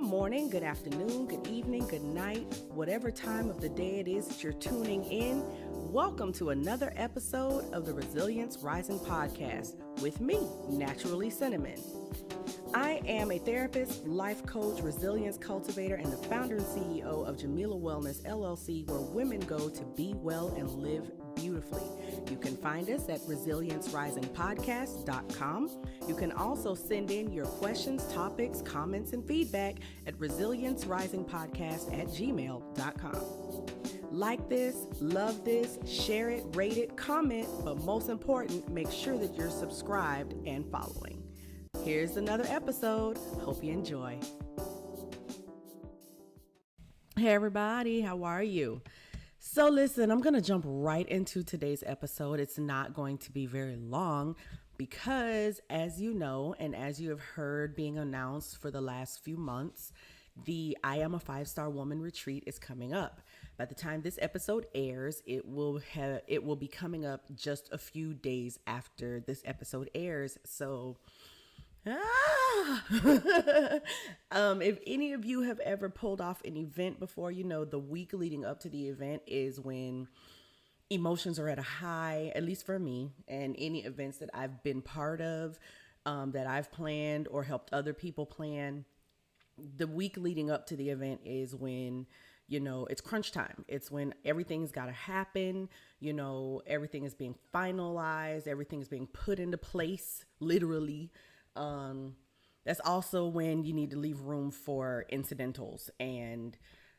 morning, good afternoon, good evening, good night, whatever time of the day it is that you're tuning in. Welcome to another episode of the Resilience Rising Podcast with me, Naturally Cinnamon. I am a therapist, life coach, resilience cultivator, and the founder and CEO of Jamila Wellness LLC, where women go to be well and live beautifully. You can find us at resiliencerisingpodcast.com. You can also send in your questions, topics, comments, and feedback at resiliencerisingpodcast@gmail.com. Like this, love this, share it, rate it, comment, but most important, make sure that you're subscribed and following. Here's another episode. Hope you enjoy. Hey everybody, how are you? So listen, I'm going to jump right into today's episode. It's not going to be very long because, as you know, and as you have heard being announced for the last few months, the I Am a 5-Star Woman retreat is coming up. By the time this episode airs, it will be coming up just a few days after this episode airs. So if any of you have ever pulled off an event before, you know the week leading up to the event is when emotions are at a high, at least for me, and any events that I've been part of, that I've planned or helped other people plan. The week leading up to the event is when, you know, it's crunch time. It's when everything's got to happen. You know, everything is being finalized. Everything is being put into place, literally. That's also when you need to leave room for incidentals and,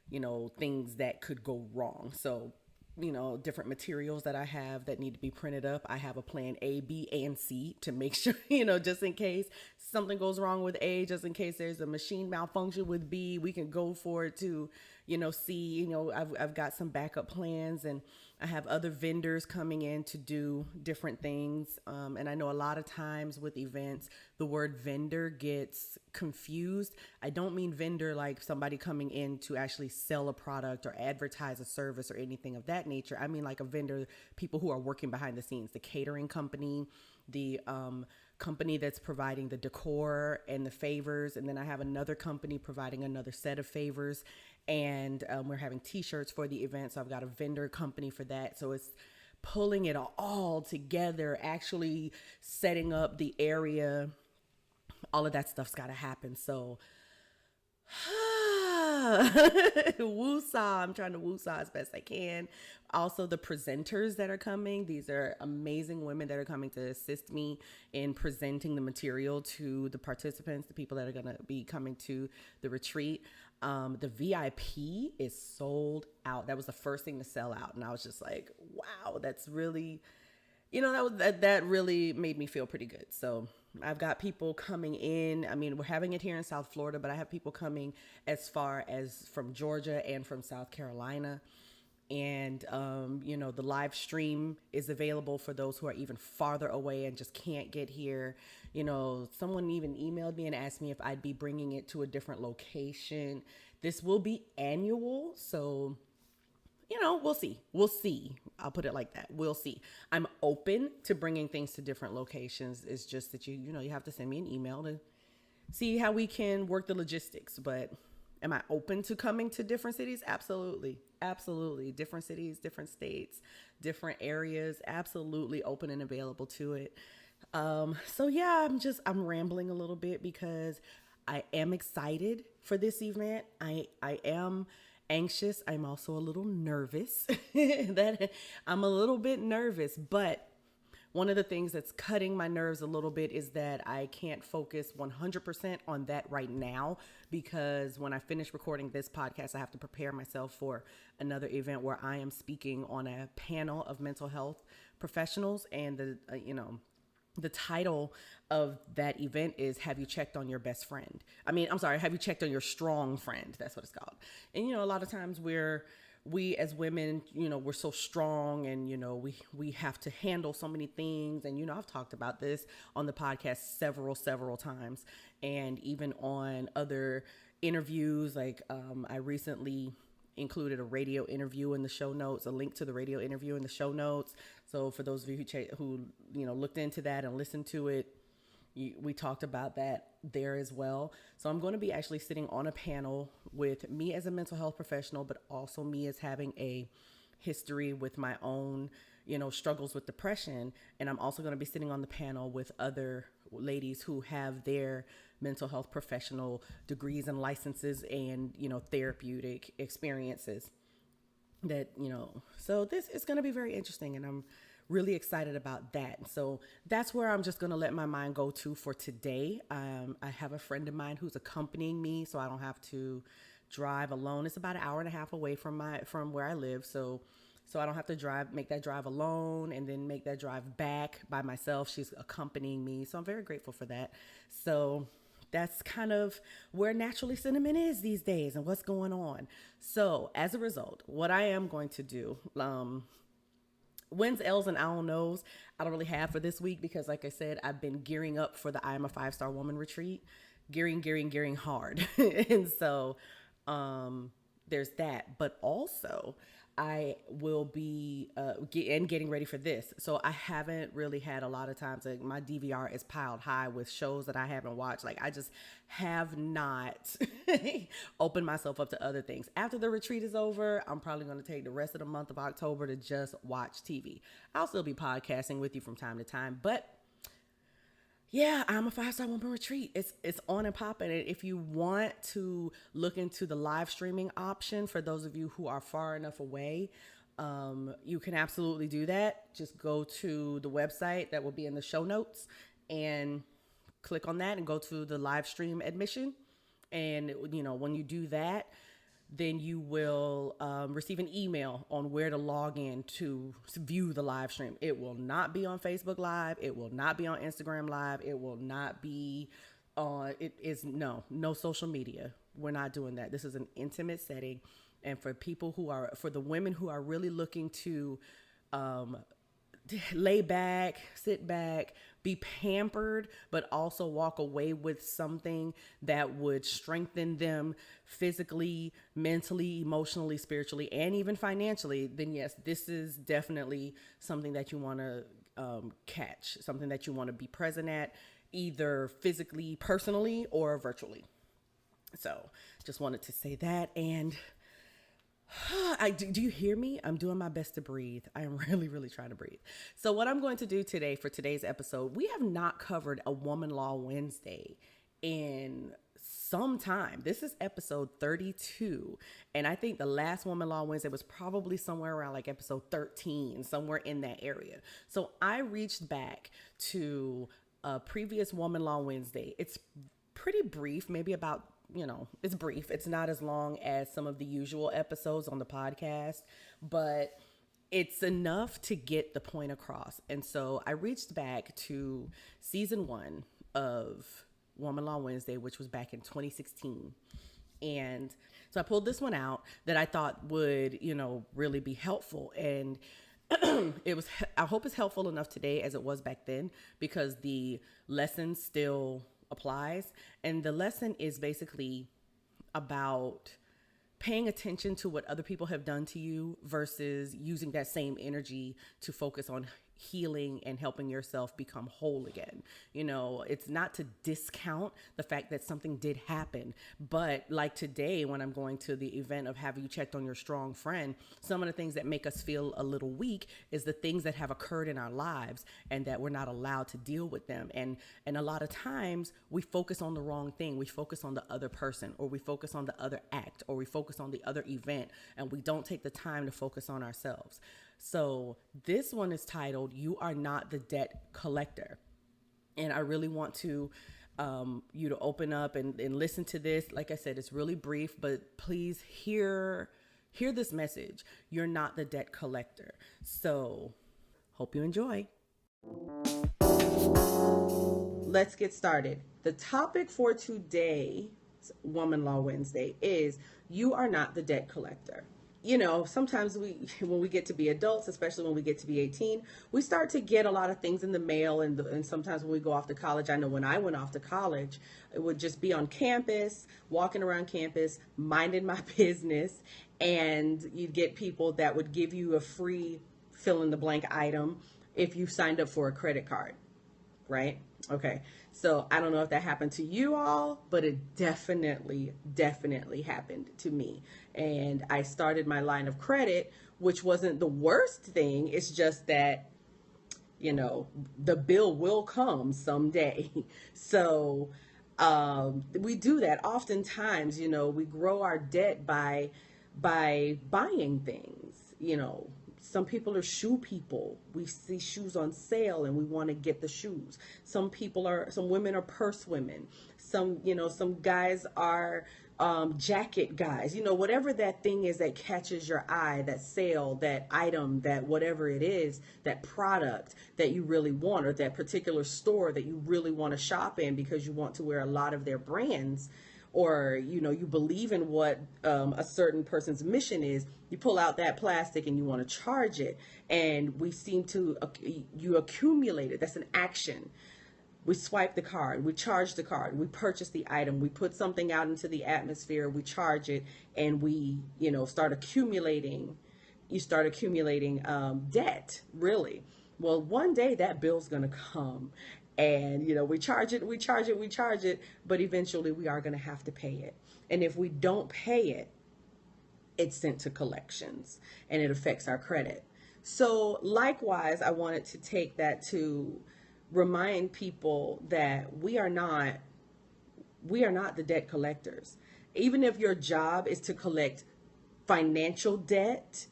you know, things that could go wrong. So, you know, different materials that I have that need to be printed up. I have a plan A, B, and C to make sure, you know, just in case something goes wrong with A, just in case there's a machine malfunction with B, we can go for it to, you know, C. You know, I've got some backup plans, and I have other vendors coming in to do different things. And I know a lot of times with events, the word vendor gets confused. I don't mean vendor like somebody coming in to actually sell a product or advertise a service or anything of that nature. I mean like a vendor, people who are working behind the scenes, the catering company, the company that's providing the decor and the favors. And then I have another company providing another set of favors. And we're having t-shirts for the event. So I've got a vendor company for that. So it's pulling it all together, actually setting up the area. All of that stuff's got to happen. So woosah, I'm trying to woosah as best I can. Also, the presenters that are coming, these are amazing women that are coming to assist me in presenting the material to the participants, the people that are going to be coming to the retreat. The VIP is sold out. That was the first thing to sell out. And I was just like, wow, that's really, you know, that really made me feel pretty good. So I've got people coming in. I mean, we're having it here in South Florida, but I have people coming as far as from Georgia and from South Carolina. And, you know, the live stream is available for those who are even farther away and just can't get here. You know, someone even emailed me and asked me if I'd be bringing it to a different location. This will be annual. So, you know, we'll see. We'll see. I'll put it like that. We'll see. I'm open to bringing things to different locations. It's just that you know, you have to send me an email to see how we can work the logistics. But am I open to coming to different cities? Absolutely. Absolutely. Different cities, different states, different areas. Absolutely open and available to it. So yeah, I'm rambling a little bit because I am excited for this event. I am anxious. I'm also a little nervous. That I'm a little bit nervous, but one of the things that's cutting my nerves a little bit is that I can't focus 100% on that right now, because when I finish recording this podcast, I have to prepare myself for another event where I am speaking on a panel of mental health professionals. And the title of that event is, have you checked on your best friend? Have you checked on your strong friend? That's what it's called. And, you know, a lot of times we as women, you know, we're so strong, and, you know, we have to handle so many things. And, you know, I've talked about this on the podcast several times, and even on other interviews. Like, I recently included a radio interview in the show notes, a link to the radio interview in the show notes. So for those of you who you know, looked into that and listened to it, we talked about that there as well. So I'm going to be actually sitting on a panel with me as a mental health professional, but also me as having a history with my own, struggles with depression. And I'm also going to be sitting on the panel with other ladies who have their mental health professional degrees and licenses and, therapeutic experiences that, so this is going to be very interesting, and I'm really excited about that. So that's where I'm just going to let my mind go to for today. I have a friend of mine who's accompanying me, so I don't have to drive alone. It's about an hour and a half away from where I live. So I don't have to make that drive alone and then make that drive back by myself. She's accompanying me. So I'm very grateful for that. So that's kind of where Naturally Cinnamon is these days and what's going on. So as a result, what I am going to do, wins, L's, and I don't knows, I don't really have for this week because, like I said, I've been gearing up for the I Am a 5-Star Woman retreat, gearing hard. And so there's that. But also, I will be getting ready for this. So I haven't really had a lot of times. Like, my DVR is piled high with shows that I haven't watched. Like, I just have not opened myself up to other things. After the retreat is over, I'm probably going to take the rest of the month of October to just watch TV. I'll still be podcasting with you from time to time, but yeah, I'm a 5-Star Woman retreat. It's on and popping. And if you want to look into the live streaming option, for those of you who are far enough away, you can absolutely do that. Just go to the website that will be in the show notes and click on that and go to the live stream admission. And, when you do that, then you will receive an email on where to log in to view the live stream. It will not be on Facebook Live. It will not be on Instagram Live. It will not be on, no social media. We're not doing that. This is an intimate setting. And for the women who are really looking to lay back, sit back, be pampered, but also walk away with something that would strengthen them physically, mentally, emotionally, spiritually, and even financially, then yes, this is definitely something that you want to catch, something that you want to be present at, either physically, personally, or virtually. So just wanted to say that. And do you hear me? I'm doing my best to breathe. I am really, really trying to breathe. So what I'm going to do today for today's episode, we have not covered a Woman-Law Wednesday in some time. This is episode 32. And I think the last Woman-Law Wednesday was probably somewhere around like episode 13, somewhere in that area. So I reached back to a previous Woman-Law Wednesday. It's pretty brief, maybe about it's brief. It's not as long as some of the usual episodes on the podcast, but it's enough to get the point across. And so I reached back to season 1 of Woman-Law Wednesday, which was back in 2016. And so I pulled this one out that I thought would, really be helpful. And I hope it's helpful enough today as it was back then, because the lesson still applies. And the lesson is basically about paying attention to what other people have done to you versus using that same energy to focus on healing and helping yourself become whole again. It's not to discount the fact that something did happen, but like today, when I'm going to the event of Have You Checked on Your Strong Friend, some of the things that make us feel a little weak is the things that have occurred in our lives and that we're not allowed to deal with them. And a lot of times we focus on the wrong thing. We focus on the other person, or we focus on the other act, or we focus on the other event, and we don't take the time to focus on ourselves. So this one is titled, You Are Not the Debt Collector. And I really want to you to open up and listen to this. Like I said, it's really brief, but please hear this message. You're not the debt collector. So hope you enjoy. Let's get started. The topic for today's Woman-Law Wednesday is you are not the debt collector. Sometimes when we get to be adults, especially when we get to be 18, we start to get a lot of things in the mail. And sometimes when we go off to college, I know when I went off to college, it would just be on campus, walking around campus, minding my business. And you'd get people that would give you a free fill in the blank item if you signed up for a credit card. Right. Okay. So I don't know if that happened to you all, but it definitely happened to me. And I started my line of credit, which wasn't the worst thing. It's just that, the bill will come someday. So we do that oftentimes. We grow our debt by buying things. Some people are shoe people. We see shoes on sale and we want to get the shoes. Some women are purse women. Some guys are jacket guys. Whatever that thing is that catches your eye, that sale, that item, that whatever it is, that product that you really want, or that particular store that you really want to shop in because you want to wear a lot of their brands, or you believe in what a certain person's mission is. You pull out that plastic and you want to charge it, and we seem to you accumulate it. That's an action. We swipe the card, we charge the card, we purchase the item, we put something out into the atmosphere, we charge it, and we start accumulating. You start accumulating debt, really. Well, one day that bill's going to come, and we charge it, but eventually we are going to have to pay it. And if we don't pay it, it's sent to collections and it affects our credit. So likewise, I wanted to take that to remind people that we are not the debt collectors. Even if your job is to collect financial debt,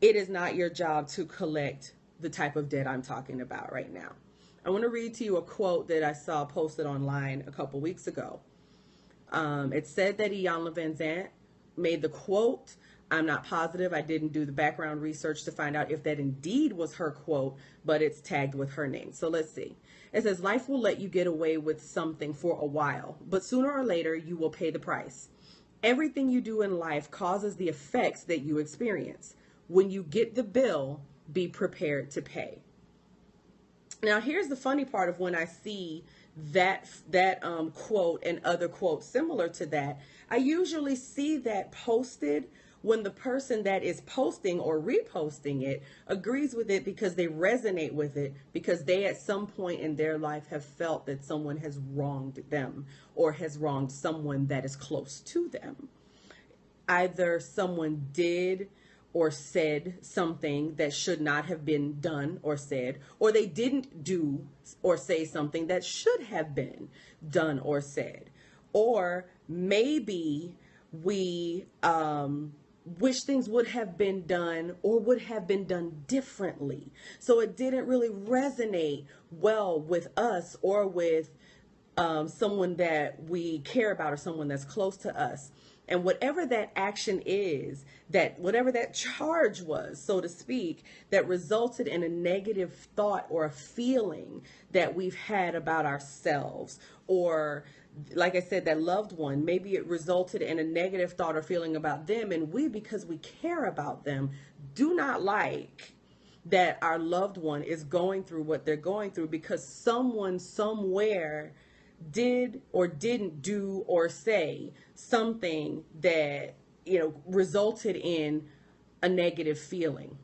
it is not your job to collect the type of debt I'm talking about right now. I want to read to you a quote that I saw posted online a couple weeks ago. It said that Iyanla Vanzant made the quote. I'm not positive. I didn't do the background research to find out if that indeed was her quote, but it's tagged with her name. So let's see. It says, life will let you get away with something for a while, but sooner or later you will pay the price. Everything you do in life causes the effects that you experience. When you get the bill, be prepared to pay. Now, here's the funny part of when I see that quote and other quotes similar to that. I usually see that posted when the person that is posting or reposting it agrees with it because they resonate with it, because they at some point in their life have felt that someone has wronged them or has wronged someone that is close to them. Either someone did or said something that should not have been done or said, or they didn't do or say something that should have been done or said. Or maybe we wish things would have been done or would have been done differently. So it didn't really resonate well with us or with someone that we care about or someone that's close to us. And whatever that action is, that whatever that charge was, so to speak, that resulted in a negative thought or a feeling that we've had about ourselves, or like I said, that loved one, maybe it resulted in a negative thought or feeling about them. And we, because we care about them, do not like that our loved one is going through what they're going through because someone somewhere did or didn't do or say something that resulted in a negative feeling.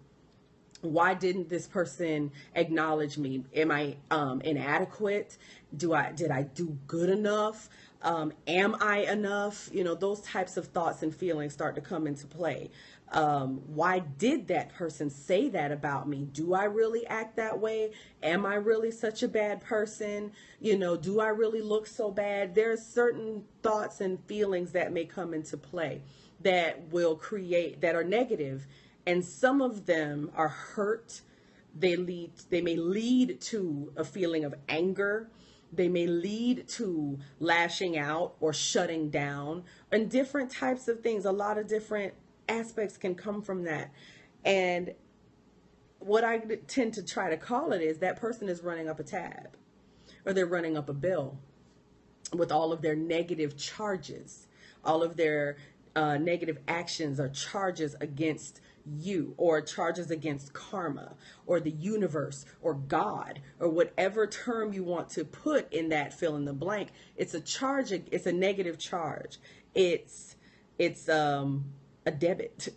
Why didn't this person acknowledge me? Am I inadequate? Did I do good enough? Am I enough? Those types of thoughts and feelings start to come into play. Why did that person say that about me? Do I really act that way? Am I really such a bad person? Do I really look so bad? There's certain thoughts and feelings that may come into play that are negative. And some of them are hurt. They may lead to a feeling of anger. They may lead to lashing out or shutting down, and different types of things. A lot of different aspects can come from that. And what I tend to try to call it is that person is running up a tab, or they're running up a bill with all of their negative charges, all of their negative actions or charges against you, or charges against karma or the universe or God, or whatever term you want to put in that fill in the blank. It's a charge. It's a negative charge. It's a debit,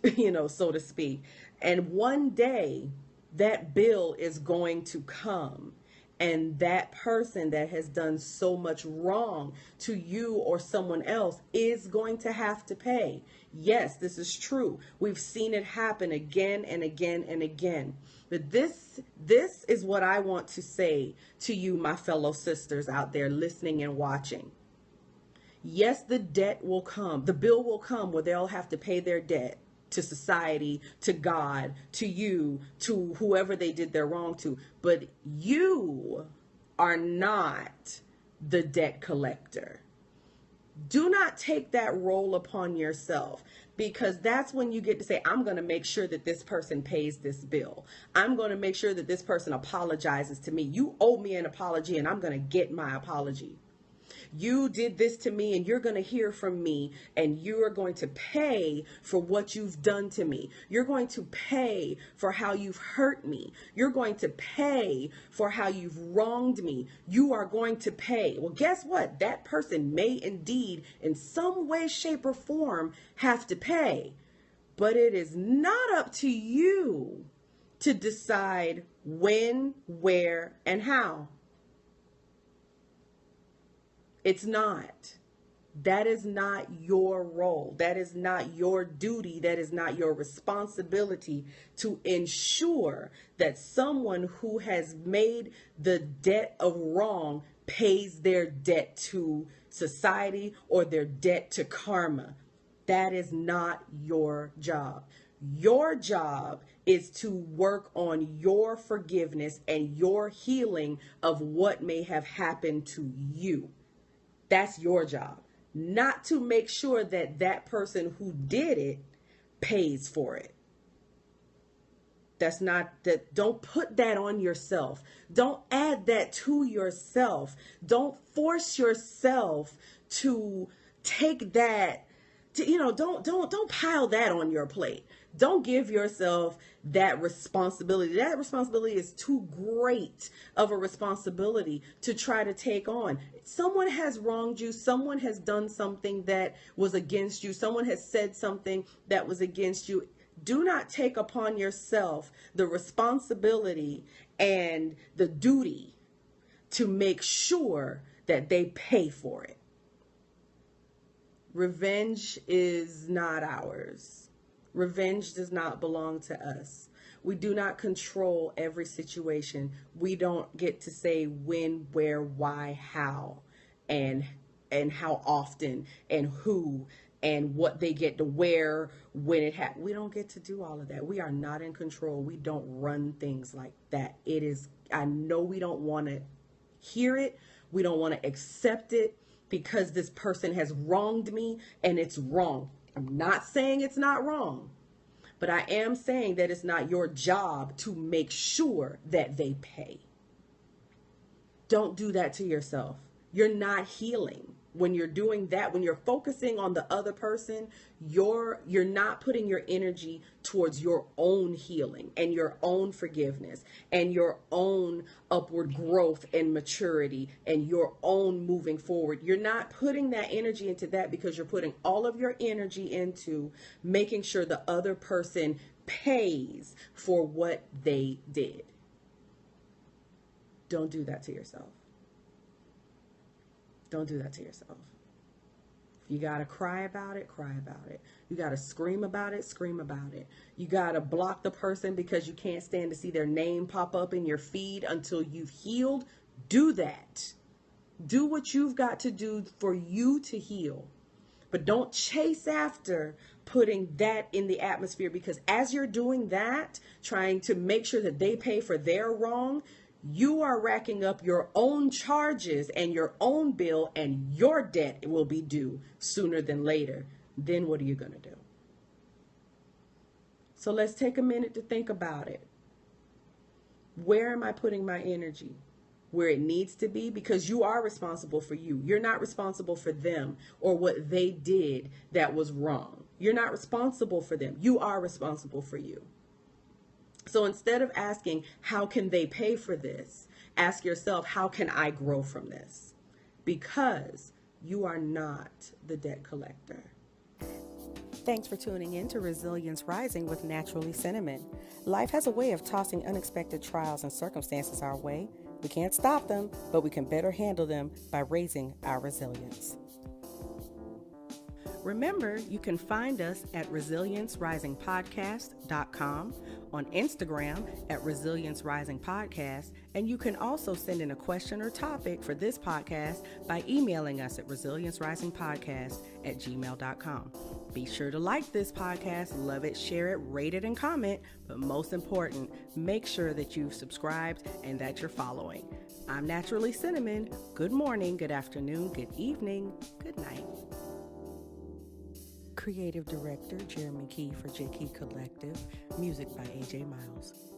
so to speak. And one day that bill is going to come, And that person that has done so much wrong to you or someone else is going to have to pay. Yes, this is true. We've seen it happen again and again and again. But this is what I want to say to you, my fellow sisters out there listening and watching. Yes, the debt will come. The bill will come where they'll have to pay their debt to society, to God, to you, to whoever they did their wrong to. But you are not the debt collector. Do not take that role upon yourself, because that's when you get to say, I'm going to make sure that this person pays this bill. I'm going to make sure that this person apologizes to me. You owe me an apology and I'm going to get my apology. You did this to me and you're going to hear from me, and you are going to pay for what you've done to me. You're going to pay for how you've hurt me. You're going to pay for how you've wronged me. You are going to pay. Well, guess what? That person may indeed, in some way, shape, or form, have to pay. But it is not up to you to decide when, where, and how. It's not. That is not your role. That is not your duty. That is not your responsibility to ensure that someone who has made the debt of wrong pays their debt to society or their debt to karma. That is not your job. Your job is to work on your forgiveness and your healing of what may have happened to you. That's your job, not to make sure that that person who did it pays for it. That's not that. Don't put that on yourself. Don't add that to yourself. Don't force yourself to take that. Don't pile that on your plate. Don't give yourself that responsibility. That responsibility is too great of a responsibility to try to take on. Someone has wronged you. Someone has done something that was against you. Someone has said something that was against you. Do not take upon yourself the responsibility and the duty to make sure that they pay for it. Revenge is not ours. Revenge does not belong to us. We do not control every situation. We don't get to say when, where, why, how, and how often, and who, and what they get to wear when it happens. We don't get to do all of that. We are not in control. We don't run things like that. I know we don't want to hear it. We don't want to accept it because this person has wronged me and it's wrong. I'm not saying it's not wrong, but I am saying that it's not your job to make sure that they pay. Don't do that to yourself. You're not healing. When you're doing that, when you're focusing on the other person, you're not putting your energy towards your own healing and your own forgiveness and your own upward growth and maturity and your own moving forward. You're not putting that energy into that because you're putting all of your energy into making sure the other person pays for what they did. Don't do that to yourself. Don't do that to yourself. If you got to cry about it, cry about it. You got to scream about it, scream about it. You got to block the person because you can't stand to see their name pop up in your feed until you've healed. Do that. Do what you've got to do for you to heal. But don't chase after putting that in the atmosphere, because as you're doing that, trying to make sure that they pay for their wrong, you are racking up your own charges and your own bill, and your debt will be due sooner than later. Then what are you going to do? So let's take a minute to think about it. Where am I putting my energy? Where it needs to be, because you are responsible for you. You're not responsible for them or what they did that was wrong. You're not responsible for them. You are responsible for you. So instead of asking, how can they pay for this? Ask yourself, how can I grow from this? Because you are not the debt collector. Thanks for tuning in to Resilience Rising with Naturally Cinnamon. Life has a way of tossing unexpected trials and circumstances our way. We can't stop them, but we can better handle them by raising our resilience. Remember, you can find us at resiliencerisingpodcast.com, on Instagram at Resilience Rising Podcast, and you can also send in a question or topic for this podcast by emailing us at resiliencerisingpodcast@gmail.com. Be sure to like this podcast, love it, share it, rate it, and comment, but most important, make sure that you've subscribed and that you're following. I'm Naturally Cinnamon. Good morning, good afternoon, good evening, good night. Creative Director Jeremy Key for J Key Collective. Music by AJ Miles.